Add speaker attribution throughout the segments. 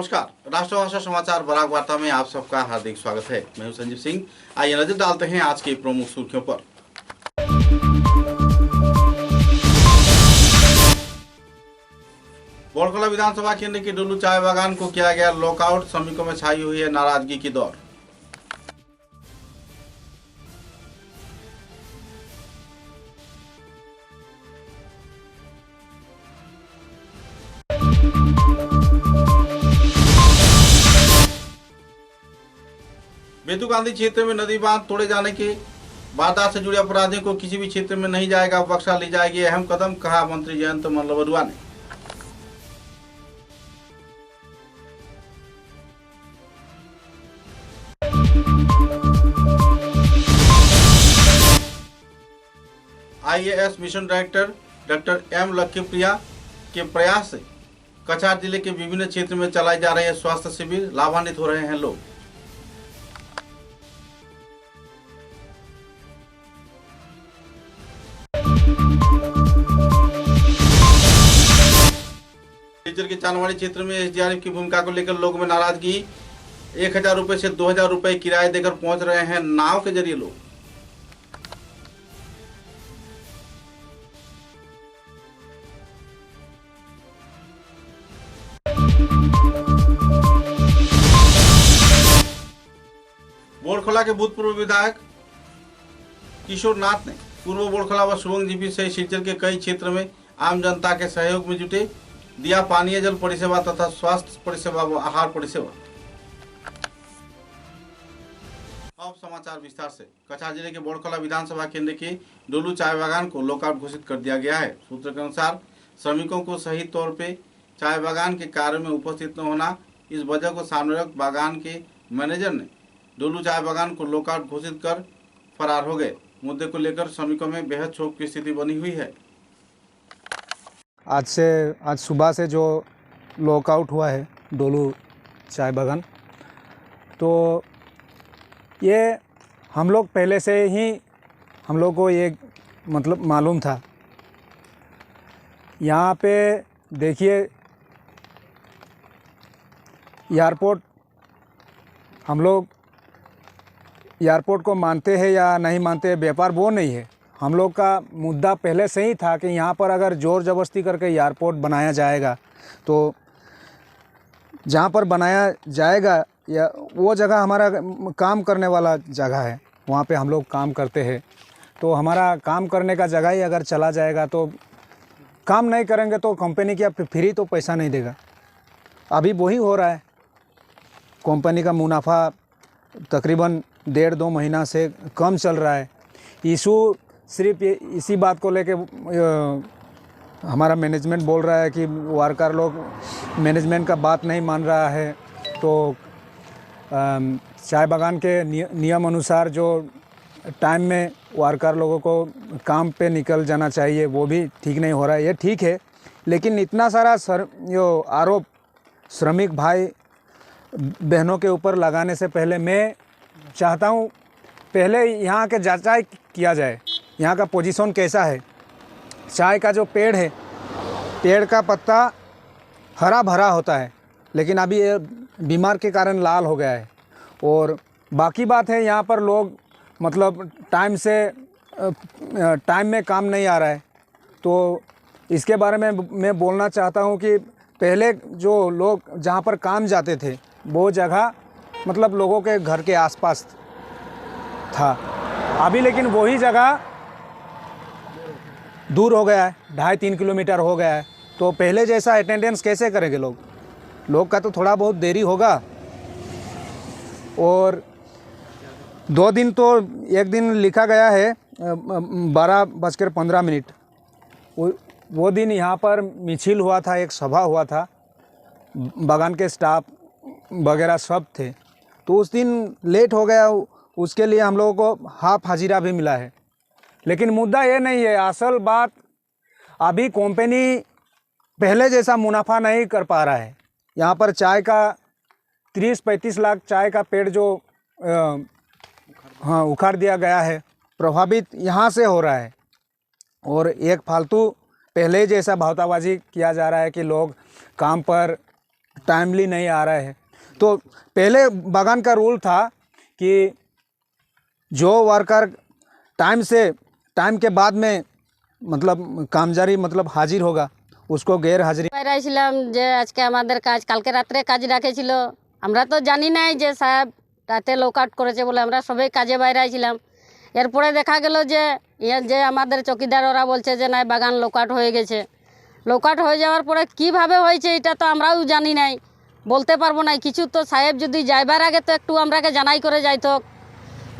Speaker 1: नमस्कार, राष्ट्रभाषा समाचार बराक वार्ता में आप सबका हार्दिक स्वागत है। मैं हूं संजीव सिंह। आइए नजर डालते हैं आज की प्रमुख सुर्खियों पर। बोड़खला विधानसभा केंद्र के डोलू चाय बागान को किया गया लॉकआउट, श्रमिकों में छाई हुई है नाराजगी की दौर। बेतु गांधी क्षेत्र में नदी बांध तोड़े जाने के वारदात से जुड़े अपराधियों को किसी भी क्षेत्र में नहीं जाएगा बख्शा, ली जाएगी अहम कदम, कहा मंत्री जयंत मल्लबरुआ ने। IAS mission director doctor M Lakshmipriya के प्रयास से कछार जिले के विभिन्न क्षेत्र में चलाए जा रहे स्वास्थ्य शिविर, लाभान्वित हो रहे हैं लोग। सिलचर के चांदवाड़ी क्षेत्र में एसडीआरएफ की भूमिका को लेकर लोगों में नाराजगी। 1000 रुपए से 2000 रुपए किराए देकर पहुंच रहे हैं नाव के जरिए लोग। बोड़खला के भूतपूर्व विधायक किशोर नाथ ने पूर्व बोड़खला व सुबंग जीपी से सिलचर के कई क्षेत्र में आम जनता के सहयोग में जुटे, दिया पानीय जल परिसेवा तथा स्वास्थ्य परिसेवा व आहार परिसेवा। अब समाचार विस्तार से। कछार जिले के बोड़खला विधानसभा केंद्र के डोलू चाय बागान को लॉकआउट घोषित कर दिया गया है। सूत्र के अनुसार श्रमिकों को सही तौर पे चाय बागान के कार्य में उपस्थित न होना, इस वजह को सामने रख बागान के मैनेजर ने डोलू चाय बागान को लॉकआउट घोषित कर फरार हो गए। मुद्दे को लेकर श्रमिकों में बेहद क्षोभ की स्थिति बनी हुई है।
Speaker 2: आज सुबह से जो लॉकआउट हुआ है डोलू चाय बागान, तो ये हम लोग पहले से ही हम लोग को ये मतलब मालूम था। यहाँ पे देखिए एयरपोर्ट, हम लोग एयरपोर्ट को मानते हैं या नहीं मानते, व्यापार वो नहीं है। हम लोग का मुद्दा पहले से ही था कि यहाँ पर अगर ज़ोर ज़बरदस्ती करके एयरपोर्ट बनाया जाएगा तो जहाँ पर बनाया जाएगा या वो जगह हमारा काम करने वाला जगह है, वहाँ पे हम लोग काम करते हैं। तो हमारा काम करने का जगह ही अगर चला जाएगा तो काम नहीं करेंगे तो कंपनी क्या फ्री तो पैसा नहीं देगा। अभी वही हो रहा है। कंपनी का मुनाफा तकरीबन 1.5-2 महीना से कम चल रहा है। इशू सिर्फ इसी बात को लेके हमारा मैनेजमेंट बोल रहा है कि वर्कर लोग मैनेजमेंट का बात नहीं मान रहा है। तो चाय बागान के नियम अनुसार जो टाइम में वर्कर लोगों को काम पे निकल जाना चाहिए वो भी ठीक नहीं हो रहा है। ये ठीक है, लेकिन इतना सारा जो आरोप श्रमिक भाई बहनों के ऊपर लगाने से पहले मैं चाहता हूँ पहले यहाँ के जांच किया जाए, यहाँ का पोजीशन कैसा है। चाय का जो पेड़ है, पेड़ का पत्ता हरा भरा होता है, लेकिन अभी ये बीमार के कारण लाल हो गया है। और बाकी बात है यहाँ पर लोग मतलब टाइम में काम नहीं आ रहा है। तो इसके बारे में मैं बोलना चाहता हूँ कि पहले जो लोग जहाँ पर काम जाते थे वो जगह मतलब लोगों के घर के आसपास था। अभी लेकिन वही जगह दूर हो गया है, 2.5-3 किलोमीटर हो गया है। तो पहले जैसा अटेंडेंस कैसे करेंगे लोग का तो थोड़ा बहुत देरी होगा। और 2 दिन तो एक दिन लिखा गया है 12:15। वो दिन यहाँ पर मिছিল हुआ था, एक सभा हुआ था, बागान के स्टाफ वगैरह सब थे। तो उस दिन लेट हो गया, उसके लिए हम लोगों को हाफ हाजिरा भी मिला है। लेकिन मुद्दा ये नहीं है। असल बात अभी कंपनी पहले जैसा मुनाफा नहीं कर पा रहा है। यहाँ पर चाय का 30-35 लाख चाय का पेड़ जो उखाड़ दिया गया है, प्रभावित यहाँ से हो रहा है। और एक फालतू पहले जैसा भावताबाजी किया जा रहा है कि लोग काम पर टाइमली नहीं आ रहे हैं। तो पहले बागान का रूल था कि जो वर्कर टाइम के बाद में मतलब कामजारी मतलब हाजिर होगा उसको गैर हाजिरी
Speaker 3: বাইরাইছিলাম যে আজকে আমাদের কাজ কালকে রাত্রে কাজ রাখেছিল, আমরা তো জানি নাই যে সাহেব রাতে লক আউট করেছে বলে আমরা সবাই কাজে বাইরাইছিলাম। এরপরে দেখা গেল যে যে আমাদের চকিদার ওরা বলছে যে না বাগান লক আউট হয়ে গেছে। লক আউট হয়ে যাওয়ার পরে কিভাবে হয়েছে এটা তো আমরাও জানি নাই, বলতে পারবো না কিছু। তো সাহেব যদি যাইবার আগে তো একটু আমরাকে জানাই করে যাইতো,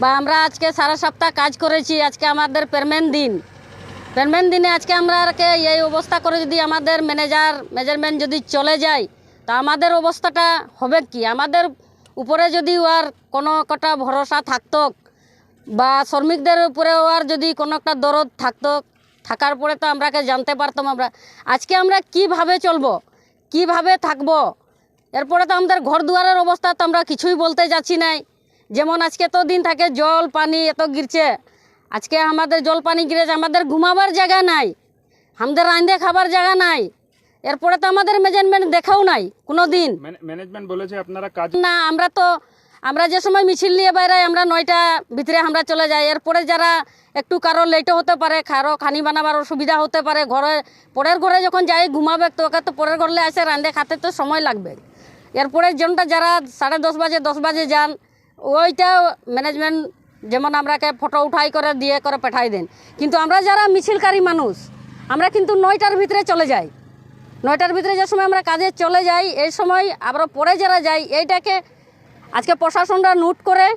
Speaker 3: বা আমরা আজকে সারা সপ্তাহ কাজ করেছি, আজকে আমাদের পেমেন্ট দিনে আজকে আমরাকে এই অবস্থা করে যদি আমাদের মেজারমেন্ট যদি চলে যায় তা আমাদের অবস্থাটা হবে কি? আমাদের উপরে যদি ওর কোনো একটা ভরসা থাকতো বা শ্রমিকদের উপরে ওর যদি কোনো একটা দরদ থাকতো, থাকার পরে তো আমরাকে জানতে পারতাম আমরা আজকে আমরা কিভাবে চলবো, কিভাবে থাকবো। এরপরে তো আমাদের ঘর দুয়ারের অবস্থা তো আমরা কিছুই বলতে যাচ্ছি নাই। যেমন আজকে তো দিন থাকে জল পানি এত গিরছে, আজকে আমাদের জল পানি গিরেছে, আমাদের ঘুমাবার জায়গা নাই, আমাদের রাঁধে খাবার জায়গা নাই। এরপরে তো আমাদের মেজারমেন্ট দেখাও নাই কোনো দিন।
Speaker 4: ম্যানেজমেন্ট বলেছে আপনারা কাজ
Speaker 3: না, আমরা যে সময় মিছিল নিয়ে বাইরে আমরা 9টা ভিতরে আমরা চলে যাই। এরপরে যারা একটু কারো লেটও হতে পারে, খানি বানাবার অসুবিধা হতে পারে, পরের ঘরে যখন যাই ঘুমাবে তো ওকে তো পরের ঘরে আসে রাঁধে খাতে তো সময় লাগবে। এরপরে জনটা যারা 10:30 10 বাজে যান ওইটা ম্যানেজমেন্ট যেমন আমরাকে ফটো উঠাই করে দিয়ে করে পাঠাই দেন। কিন্তু আমরা যারা মিছিলকারী মানুষ আমরা কিন্তু 9টার ভিতরে চলে যাই। 9টার ভিতরে যে সময় আমরা কাজে চলে যাই এই সময় আবার পরে যারা যাই এইটাকে আজকে প্রশাসনরা নোট করে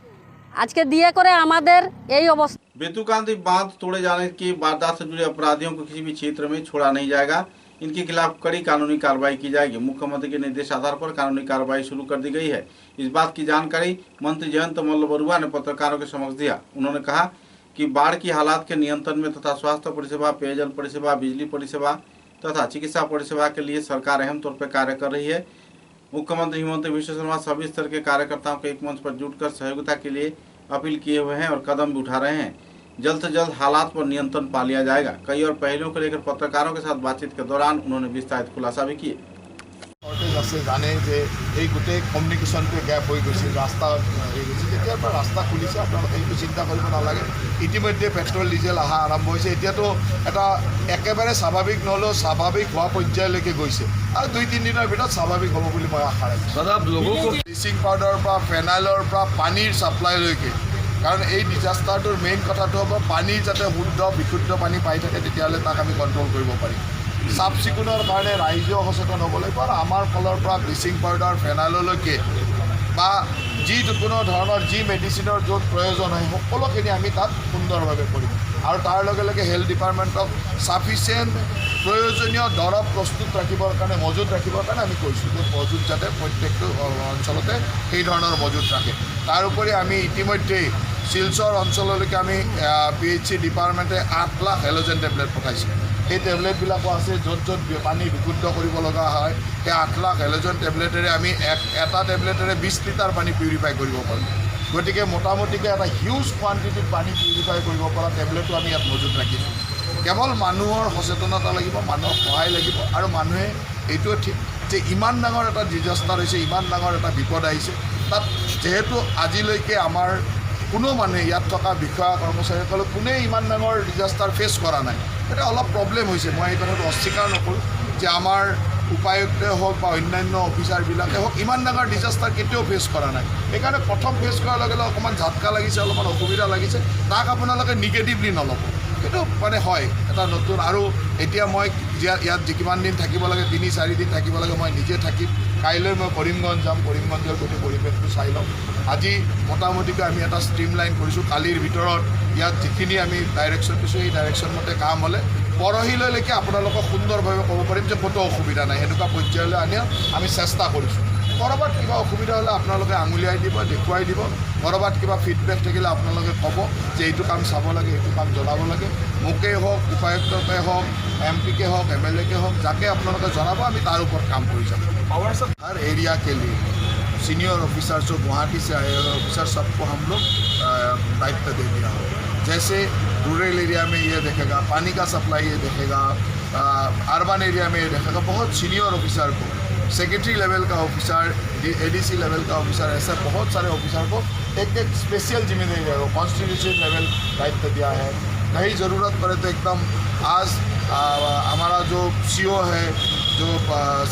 Speaker 3: আজকে দিয়ে করে আমাদের এই অবস্থা।
Speaker 1: बेतुकांदी बांध तोड़े जाने की वारदात से जुड़े अपराधियों को किसी भी क्षेत्र में छोड़ा नहीं जाएगा, इनके खिलाफ कड़ी कानूनी कार्रवाई की जाएगी। मुख्यमंत्री के निर्देश आधार पर कानूनी कार्रवाई शुरू कर दी गई है। इस बात की जानकारी मंत्री जयंत मल्ल बरुआ ने पत्रकारों के समक्ष दिया। उन्होंने कहा कि बाढ़ की हालात के नियंत्रण में तथा स्वास्थ्य परिसेवा, पेयजल परिसेवा, बिजली परिसेवा तथा चिकित्सा परिसेवा के लिए सरकार अहम तौर पर कार्य कर रही है। मुख्यमंत्री हिमंत बिश्व शर्मा सभी स्तर के कार्यकर्ताओं को एक मंच पर जुटकर सहयोगिता के लिए अपील किए हुए हैं और कदम भी उठा रहे हैं। जल्द से जल्द हालात पर नियंत्रण पा लिया जाएगा। कई और पहलुओं को लेकर पत्रकारों के साथ बातचीत के दौरान उन्होंने विस्तारित खुलासा भी किए।
Speaker 5: জানে যে এই গোটেই কমিউনিকেশ্যনটো গ্যাপ হৈ গৈছিল, ৰাস্তা হৈ গৈছিল। যেতিয়াৰ পৰা ৰাস্তা খুলিছে আপোনালোকে এইটো চিন্তা কৰিব নালাগে। ইতিমধ্যে পেট্ৰল ডিজেল অহা আৰম্ভ হৈছে। এতিয়াতো এটা একেবাৰে স্বাভাৱিক নহ'লেও স্বাভাৱিক হোৱা পৰ্যায়লৈকে গৈছে আৰু 2-3 দিনৰ ভিতৰত স্বাভাৱিক হ'ব বুলি মই আশা ৰাখিছোঁ। ব্লিচিং পাউডাৰৰ পৰা ফেনাইলৰ পৰা পানীৰ ছাপ্লাইলৈকে, কাৰণ এই ডিজাষ্টাৰটোৰ মেইন কথাটো হ'ব পানীৰ যাতে শুদ্ধ বিশুদ্ধ পানী পাই থাকে, তেতিয়াহ'লে তাক আমি কণ্ট্ৰল কৰিব পাৰিম। চাফ চিকুণৰ কাৰণে ৰাইজেও সচেতন হ'ব লাগিব আৰু আমাৰ ফালৰ পৰা ব্লিচিং পাউডাৰ ফেনাইললৈকে বা কোনো ধৰণৰ যি মেডিচিনৰ য'ত প্ৰয়োজন হয় সকলোখিনি আমি তাত সুন্দৰভাৱে কৰিম। আৰু তাৰ লগে লগে হেল্থ ডিপাৰ্টমেণ্টক চাফিচিয়েণ্ট প্ৰয়োজনীয় দৰৱ প্ৰস্তুত ৰাখিবৰ কাৰণে মজুত ৰাখিবৰ কাৰণে আমি কৈছোঁ যে মজুত যাতে প্ৰত্যেকটো অঞ্চলতে সেই ধৰণৰ মজুত ৰাখে। তাৰোপৰি আমি ইতিমধ্যেই শিলচৰ অঞ্চললৈকে আমি PHC ডিপাৰ্টমেণ্টে 8 লাখ হেল'জেন টেবলেট পঠাইছে। সেই টেবলেটবিলাকো আছে য'ত য'ত পানী বিশুদ্ধ কৰিব লগা হয় সেই 8 লাখ হেল'জেন টেবলেটেৰে আমি এটা টেবলেটেৰে 20 লিটাৰ পানী পিউৰিফাই কৰিব পাৰোঁ। গতিকে মোটামুটিকৈ এটা হিউজ কোৱান্টিটিত পানী পিউৰিফাই কৰিব পৰা টেবলেটো আমি ইয়াত মজুত ৰাখিছোঁ। কেৱল মানুহৰ সচেতনতা লাগিব, মানুহৰ সহায় লাগিব আৰু মানুহে এইটোও ঠিক যে ইমান ডাঙৰ এটা ডিজাষ্টাৰ হৈছে, ইমান ডাঙৰ এটা বিপদ আহিছে, তাত যিহেতু আজিলৈকে আমাৰ কোনো মানুহে ইয়াত থকা বিষয়া কৰ্মচাৰীসকলে কোনেই ইমান ডাঙৰ ডিজাষ্টাৰ ফেচ কৰা নাই। এটা অলপ প্ৰব্লেম হৈছে, মই এই কথাটো অস্বীকাৰ নকৰোঁ যে আমাৰ উপায়ুক্তই হওক বা অন্যান্য অফিচাৰবিলাকে হওক ইমান ডাঙৰ ডিজাষ্টাৰ কেতিয়াও ফেচ কৰা নাই। সেইকাৰণে প্ৰথম ফেচ কৰাৰ লগে লগে অকণমান ঝাটকা লাগিছে, অলপমান অসুবিধা লাগিছে, তাক আপোনালোকে নিগেটিভলি নল'ব। সেইটো মানে হয় এটা নতুন। আৰু এতিয়া মই ইয়াত কিমান দিন থাকিব লাগে, 3-4 দিন থাকিব লাগে, মই নিজে থাকিম। কাইলৈ মই কৰিমগঞ্জ যাম, কৰিমগঞ্জৰ গোটেই পৰিৱেশটো চাই ল'ম। আজি মোটামুটিকৈ আমি এটা ষ্ট্ৰীম লাইন কৰিছোঁ। কালিৰ ভিতৰত ইয়াত যিখিনি আমি ডাইৰেকশ্যন দিছোঁ সেই ডাইৰেকশ্যন মতে কাম হ'লে পৰহিলৈকে আপোনালোকক সুন্দৰভাৱে ক'ব পাৰিম যে ক'তো অসুবিধা নাই। সেনেকুৱা পৰ্যায়লৈ আনি আমি চেষ্টা কৰিছোঁ। ক'ৰবাত কিবা অসুবিধা হ'লে আপোনালোকে আঙুলিয়াই দিব, দেখুৱাই দিব। ক'ৰবাত কিবা ফিডবেক থাকিলে আপোনালোকে ক'ব যে এইটো কাম চাব লাগে, এইটো কাম জনাব লাগে। মোকেই হওক, উপায়ুক্তকে হওক, MP কে হওক, MLA কে হওক, যাকে আপোনালোকে জনাব আমি তাৰ ওপৰত কাম কৰি যাম। हर एरिया के लिए सीनियर ऑफिसर जो गुवाहाटी से आए हुए ऑफिसर सबको हम लोग दायित्व दे दिया हो। जैसे रूरल एरिया में ये देखेगा, पानी का सप्लाई ये देखेगा, अर्बन एरिया में ये देखेगा, बहुत सीनियर ऑफिसर को सेक्रेटरी लेवल का ऑफिसर, एडीसी लेवल का ऑफिसर, ऐसे बहुत सारे ऑफिसर को एक एक स्पेशल जिम्मेदारी दिया है, कॉन्स्टिट्यूशन लेवल दायित्व दिया है। कहीं ज़रूरत पड़े तो एकदम आज हमारा जो सीओ है, जो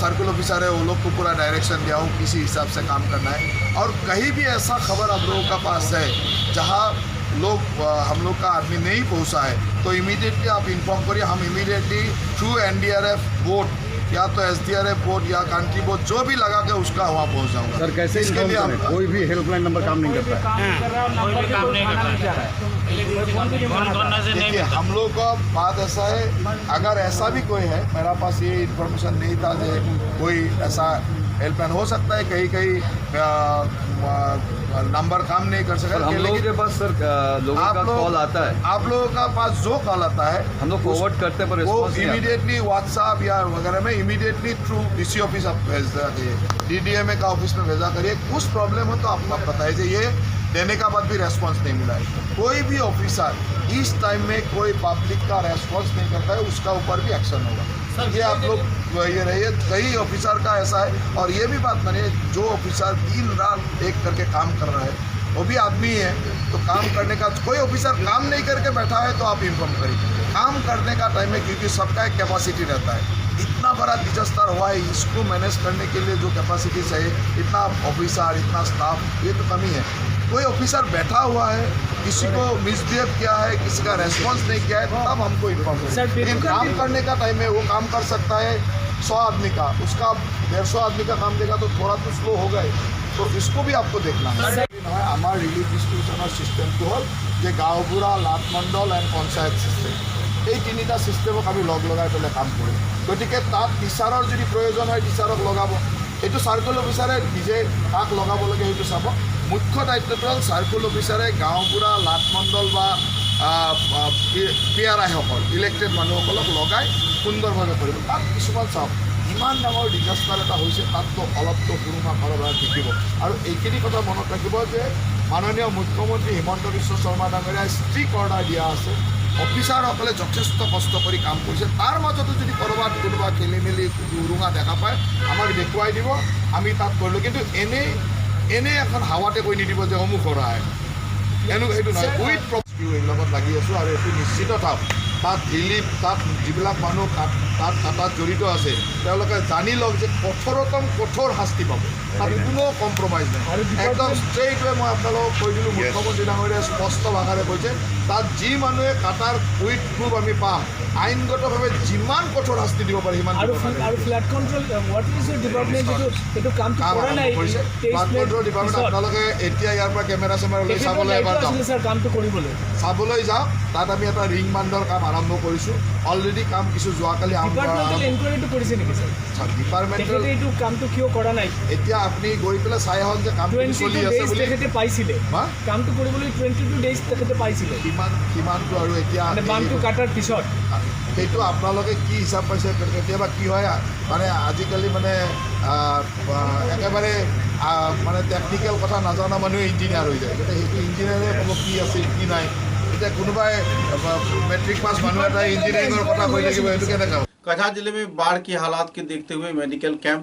Speaker 5: सर्कल ऑफिसर है, वो लोग को पूरा डायरेक्शन दिया हो किसी हिसाब से काम करना है। और कहीं भी ऐसा खबर आप लोगों का पास है जहाँ हम लोग का आदमी नहीं पहुंचा है तो इमीडिएटली आप इन्फॉर्म करिए। हम इमीडिएटली थ्रू एनडीआरएफ बोट या तो एसडीआरएफ बोट या कंट्री बोट जो भी लगा के उसका वहाँ पहुँच जाऊँगा।
Speaker 6: सर कैसे
Speaker 5: इसके लिए हम
Speaker 6: कोई भी हेल्पलाइन नंबर काम नहीं करता है।
Speaker 5: देखिए, हम लोग का बात ऐसा है, अगर ऐसा भी कोई है, मेरा पास ये इन्फॉर्मेशन नहीं था कि कोई ऐसा हेल्पलाइन हो सकता है, कहीं कहीं नंबर काम नहीं कर सकता।
Speaker 6: हम लोगों के पास सर लोगों का कॉल आता है,
Speaker 5: आप लोगों का पास जो कॉल आता है
Speaker 6: हम लोग फॉरवर्ड करते हैं, पर
Speaker 5: वो
Speaker 6: रिस्पॉन्स नहीं आता।
Speaker 5: इमीडिएटली व्हाट्सएप या वगैरह में इमीडिएटली थ्रू डीसी ऑफिस आप भेज करिए, डीडीएमए का ऑफिस में भेजा करिए। कुछ प्रॉब्लम हो तो आपको बताइए। ये देने का बाद भी रेस्पॉन्स नहीं मिला है। कोई भी ऑफिसर इस टाइम में कोई पब्लिक का रेस्पॉन्स नहीं करता है, उसका ऊपर भी एक्शन होगा। ये आप लोग ये रहिए, कई ऑफिसर का ऐसा है। और ये भी बात मानिए, जो ऑफिसर दिन रात एक करके काम कर रहा है वो भी आदमी है, तो काम करने का कोई ऑफिसर काम नहीं करके बैठा है तो आप इन्फॉर्म करिए। काम करने का टाइम है, क्योंकि सबका एक कैपेसिटी रहता है। इतना बड़ा डिजास्टर हुआ है, इसको मैनेज करने के लिए जो कैपेसिटी चाहिए, इतना ऑफिसर, इतना स्टाफ, ये तो कमी है। कोई ऑफिसर बैठा हुआ है, किसी को मिसबिहेव किया है, किसी का रेस्पॉन्स नहीं किया है, तब हमको इन्फॉर्म करें। लेकिन काम करने का टाइम है, वो काम कर सकता है 100 आदमी का, उसका 150 आदमी का काम देगा तो थोड़ा तो स्लो हो गए, तो इसको भी आपको देखना है। हमारे रिलीफ डिस्ट्रीब्यूशनर सिस्टेमটো हल जे गाँवबुढ़ा, लाटमंडल एंड पंचायत सिस्टेम, এই তিনিটা সিস্টেমক আমি লগাই পেলাই কাম কৰিম। গতিকে তাত টিচাৰৰ যদি প্ৰয়োজন হয় টিচাৰক লগাব, এইটো চাৰ্কল অফিচাৰে নিজে কাক লগাব লাগে সেইটো চাব। মুখ্য দায়িত্বটো হ'ল চাৰ্কল অফিচাৰে গাঁওবুঢ়া, লাটমণ্ডল বা পিয়াৰাইসকল, ইলেক্টেড মানুহসকলক লগাই সুন্দৰভাৱে কৰিব। তাত কিছুমান চাওক, ইমান ডাঙৰ ডিজাষ্টাৰ এটা হৈছে, তাততো অলপতো সুৰুঙা সৰবৰাহ থাকিব। আৰু এইখিনি কথা মনত ৰাখিব যে মাননীয় মুখ্যমন্ত্ৰী হিমন্ত বিশ্ব শৰ্মা ডাঙৰীয়াই ষ্ট্ৰিক্ট অৰ্ডাৰ দিয়া আছে। অফিচাৰসকলে যথেষ্ট কষ্ট কৰি কাম কৰিছে, তাৰ মাজতো যদি ক'ৰবাত কোনোবা খেলি মেলি উৰুঙা দেখা পায় আমাক দেখুৱাই দিব, আমি তাত কৰিলোঁ। কিন্তু এনেই এখন হাৱাতে কৈ নিদিব যে অমুক কৰা হয়, সেইটো নহয়। উইথ এই লগত লাগি আছোঁ আৰু এইটো নিশ্চিত থাক তাত ৰিলিফ, তাত যিবিলাক মানুহ তাত জড়িত আছে তেওঁলোকে জানি লওক যে কঠোৰতম কঠোৰ শাস্তি পাব, তাত কোনো কম্প্ৰমাইজ নাই। একদম ষ্ট্ৰেইটৱে মই আপোনালোকক কৈ দিলোঁ, মুখ্যমন্ত্ৰী ডাঙৰীয়াই স্পষ্ট ভাষাৰে কৈছে তাত যি মানুহে কাটাৰ উইথ প্ৰুফ আমি পাম, আইনগতভাৱে যিমান কঠোৰ শাস্তি দিব পাৰে সিমান
Speaker 7: আৰু ফ্লাড কণ্ট্ৰল হোৱাট ইজ ইউৰ ডিপাৰ্টমেণ্ট এইটো কামটো কৰা নাই।
Speaker 5: ফ্লাড কণ্ট্ৰল ডিপাৰ্টমেণ্ট আপোনালোকে এতিয়া ইয়াৰ পৰা কেমেৰা চেমেৰা লৈ চাবলৈ এবাৰ যাওক,
Speaker 7: ছাৰ কামটো কৰিবলৈ
Speaker 5: চাবলৈ যাওক। তাত আমি এটা ৰিং বান্ধৰ কাম আৰম্ভ কৰিছোঁ, অলৰেডি কাম কিছু যোৱাকালি
Speaker 7: এনকুৱাৰীটো কৰিছে নেকি ছাৰ?
Speaker 5: ডিপাৰ্টমেণ্টেল
Speaker 7: এইটো কামটো কিয় কৰা নাই?
Speaker 5: এতিয়া আপুনি গৈ পেলাই চাই আহক যে কামটো চলি আছে বুলি।
Speaker 7: তেখেতে পাইছিলে কামটো কৰিবলৈ 22 ডেইজ তেখেতে পাইছিলে,
Speaker 5: কিমানটো আৰু এতিয়া
Speaker 7: বান্ধটো কাটাৰ পিছত
Speaker 5: সেইটো আপোনালোকে কি হিচাপ পাইছে? কেতিয়াবা কি হয় মানে আজিকালি মানে একেবাৰে মানে টেকনিকেল কথা নাজানা মানুহে ইঞ্জিনিয়াৰ হৈ যায়, গতিকে সেইটো ইঞ্জিনিয়াৰে ক'ব কি আছে কি নাই। এতিয়া কোনোবাই মেট্ৰিক পাছ মানুহ এটাই ইঞ্জিনিয়াৰিঙৰ কথা কৈ থাকিব, সেইটো কেনেকৈ?
Speaker 1: कछार जिले में बाढ़ की हालात के देखते हुए मेडिकल कैंप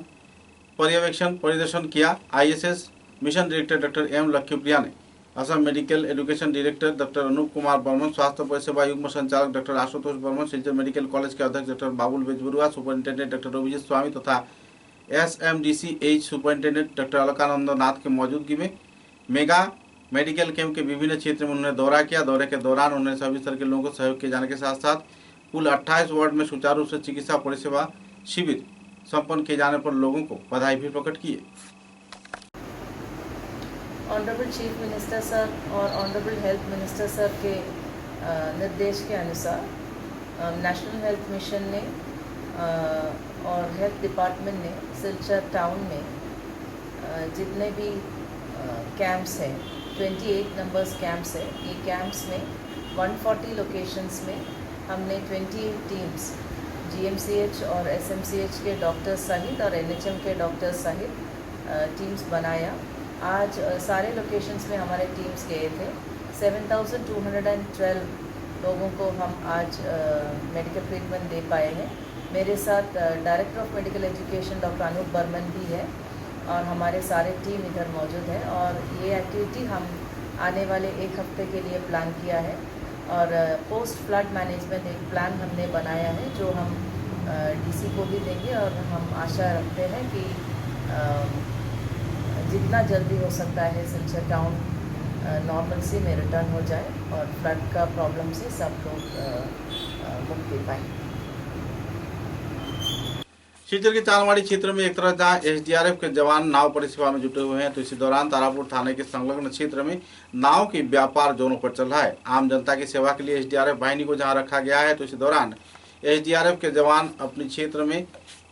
Speaker 1: परिदर्शन किया। ISS mission director doctor M Lakshmipriya ने Assam medical education director doctor Anup Kumar Barman, स्वास्थ्य परिसेवा युग्म संचालक doctor Ashutosh Barman, Silchar medical college के अध्यक्ष doctor Babul Bezbaruah, superintendent doctor Abhijit Swami तथा SMDCH superintendent doctor Alakananda Nath के मौजूदगी में मेगा मेडिकल कैंप के विभिन्न क्षेत्र में उन्होंने दौरा किया। दौरे के दौरान उन्होंने सभी स्तर के लोगों को सहयोग किए जाने के साथ साथ कुल 28 वार्ड में सुचारू रूप से चिकित्सा परिसेवा शिविर संपन्न किए जाने पर लोगों को बधाई भी प्रकट किए।
Speaker 8: ऑनरेबल चीफ मिनिस्टर सर और ऑनरेबल हेल्थ मिनिस्टर सर के निर्देश के अनुसार नेशनल हेल्थ मिशन ने और हेल्थ डिपार्टमेंट ने सिलचर टाउन में जितने भी कैंप्स हैं, 28 नंबर्स कैंप्स है, ये कैंप्स में 140 लोकेशंस में हमने 28 टीम्स GMCH और SMCH के डॉक्टर्स सहित और NHM के डॉक्टर्स सहित टीम्स बनाया। आज सारे लोकेशंस में हमारे टीम्स गए थे। 7212 लोगों को हम आज मेडिकल ट्रीटमेंट दे पाए हैं। मेरे साथ director of medical education doctor Anup Barman भी है और हमारे सारे टीम इधर मौजूद है और ये एक्टिविटी हम आने वाले एक हफ्ते के लिए प्लान किया है और पोस्ट फ्लड मैनेजमेंट एक प्लान हमने बनाया है जो हम डीसी को भी देंगे और हम आशा रखते हैं कि जितना जल्दी हो सकता है सिलचर टाउन नॉर्मलसी में रिटर्न हो जाए और फ्लड का प्रॉब्लम से सब लोग मुक्ति पाएँ।
Speaker 1: सिलचर के चालमाड़ी क्षेत्र में एक तरफ जहां एसडीआरएफ के जवान नाव परिसेवा में जुटे हुए हैं तो इसी दौरान तारापुर थाने के संलग्न क्षेत्र में नाव की व्यापार जोरों पर चल रहा है। आम जनता की सेवा के लिए एसडीआरएफ वाहिनी को जहां रखा गया है तो इसी दौरान एसडीआरएफ के जवान अपने क्षेत्र में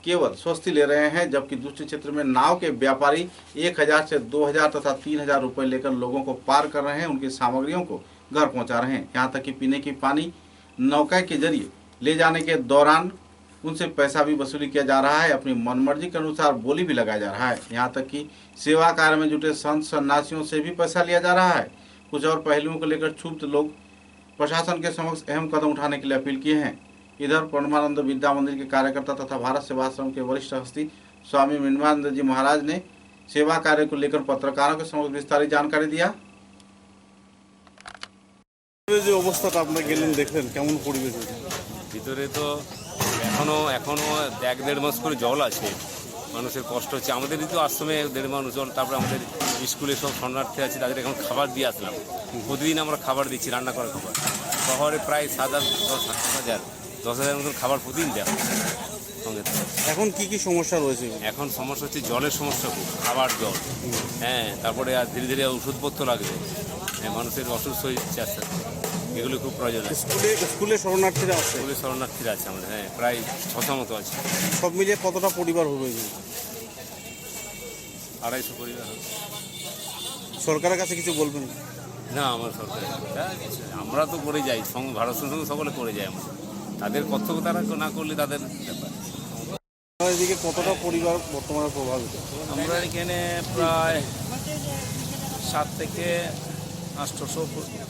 Speaker 1: केवल स्वस्ति ले रहे हैं, जबकि दूसरे क्षेत्र में नाव के व्यापारी 1000 से 2000 तथा 3000 रुपये लेकर लोगों को पार कर रहे हैं, उनकी सामग्रियों को घर पहुंचा रहे हैं। यहाँ तक कि पीने की पानी नौका के जरिए ले जाने के दौरान उनसे पैसा भी वसूली किया जा रहा है। अपनी मनमर्जी के अनुसार बोली भी लगाया जा रहा है। यहाँ तक कि सेवा कार्य में जुटे संत सन्यासियों से भी पैसा लिया जा रहा है। कुछ और पहलुओं को लेकर क्षुब्ध लोग प्रशासन के समक्ष अहम कदम उठाने के लिए अपील किए हैं। इधर परमानंद विद्या मंदिर के कार्यकर्ता तथा भारत सेवाश्रम के वरिष्ठ हस्ती स्वामी मृण्मयानंद जी महाराज ने सेवा कार्य को लेकर पत्रकारों के समक्ष विस्तारित जानकारी दिया।
Speaker 9: যে অবস্থাটা আপনারা গেলেন দেখলেন কেমন পরিবেশ
Speaker 10: ভিতরে তো এখনো 1-1.5 মাস করে জল আছে, মানুষের কষ্ট হচ্ছে। আমাদেরই তো আশ্রমে 1.5 মাস জল, তারপরে আমাদের স্কুলে সব শরণার্থী আছে তাদের এখন খাবার দিয়ে আসলাম। প্রতিদিন আমরা খাবার দিচ্ছি, রান্না করা খাবার। শহরে প্রায় 7,000-10,000 মতন খাবার প্রতিদিন দেওয়া সঙ্গে।
Speaker 9: এখন কি কি সমস্যা রয়েছে?
Speaker 10: এখন সমস্যা হচ্ছে জলের সমস্যা খুব, খাবার জল, হ্যাঁ, তারপরে আর ধীরে ধীরে ওষুধপত্র লাগবে, হ্যাঁ, মানুষের অসুস্থ হচ্ছে আস্তে আস্তে, এগুলো খুব প্রয়োজন আছে।
Speaker 9: স্কুলে শরণার্থীরা আছে?
Speaker 10: স্কুলে শরণার্থীরা আছে আমাদের, হ্যাঁ, প্রায় 600 মতো আছে।
Speaker 9: সব মিলিয়ে কতটা পরিবার হবে?
Speaker 10: 250 পরিবার হবে।
Speaker 9: সরকারের কাছে কিছু বলবেন?
Speaker 10: না, আমার সরকার আমরা তো করে যাই, ভারত সঙ্গে সকলে করে যাই। আমরা তাদের কর্তব্য তারা না করলে তাদের ব্যাপার।
Speaker 9: এদিকে কতটা পরিবার বর্তমানে প্রভাবিত?
Speaker 7: আমরা এখানে প্রায় 7 থেকে 800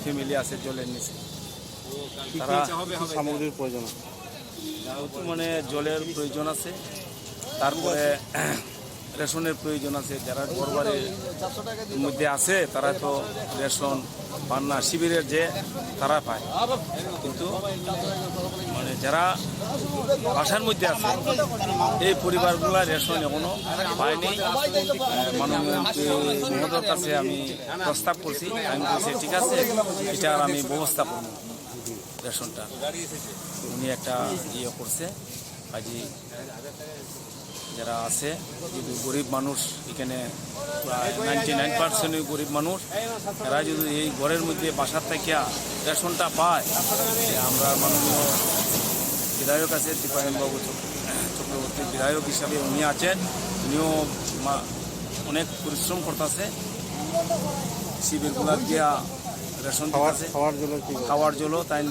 Speaker 7: ফ্যামিলি আছে জলের নিচে। তারা
Speaker 9: সামগ্রীর প্রয়োজন আছে,
Speaker 7: মানে জলের প্রয়োজন আছে, তারপরে রেশনের প্রয়োজন আছে। যারা ঘরবাড়ির মধ্যে আছে তারা তো রেশন পান না, শিবিরের যে তারা পায়, কিন্তু মানে যারা বাসার মধ্যে আছে এই পরিবারগুলা রেশন এখনো পায়নি। মাননীয় মহোদয়ের কাছে আমি প্রস্তাব করছি, আমি বলছি ঠিক আছে, এটা আমি ব্যবস্থা করব রেশনটা। উনি একটা ইয়ে করছে, কাজী যারা আছে, যদি গরিব মানুষ এখানে প্রায় 99% গরিব মানুষ, এরা যদি এই ঘরের মধ্যে বাসার থেকে রেশনটা পায়, আমরা মাননীয় বিধায়ক আছে দীপায়নবাবু চক্রবর্তী, বিধায়ক হিসাবে উনি আছেন, উনিও অনেক পরিশ্রম করতেছে, শিবিরগুলা দিয়া রেশন দিতেছে, খাওয়ার জলও তাই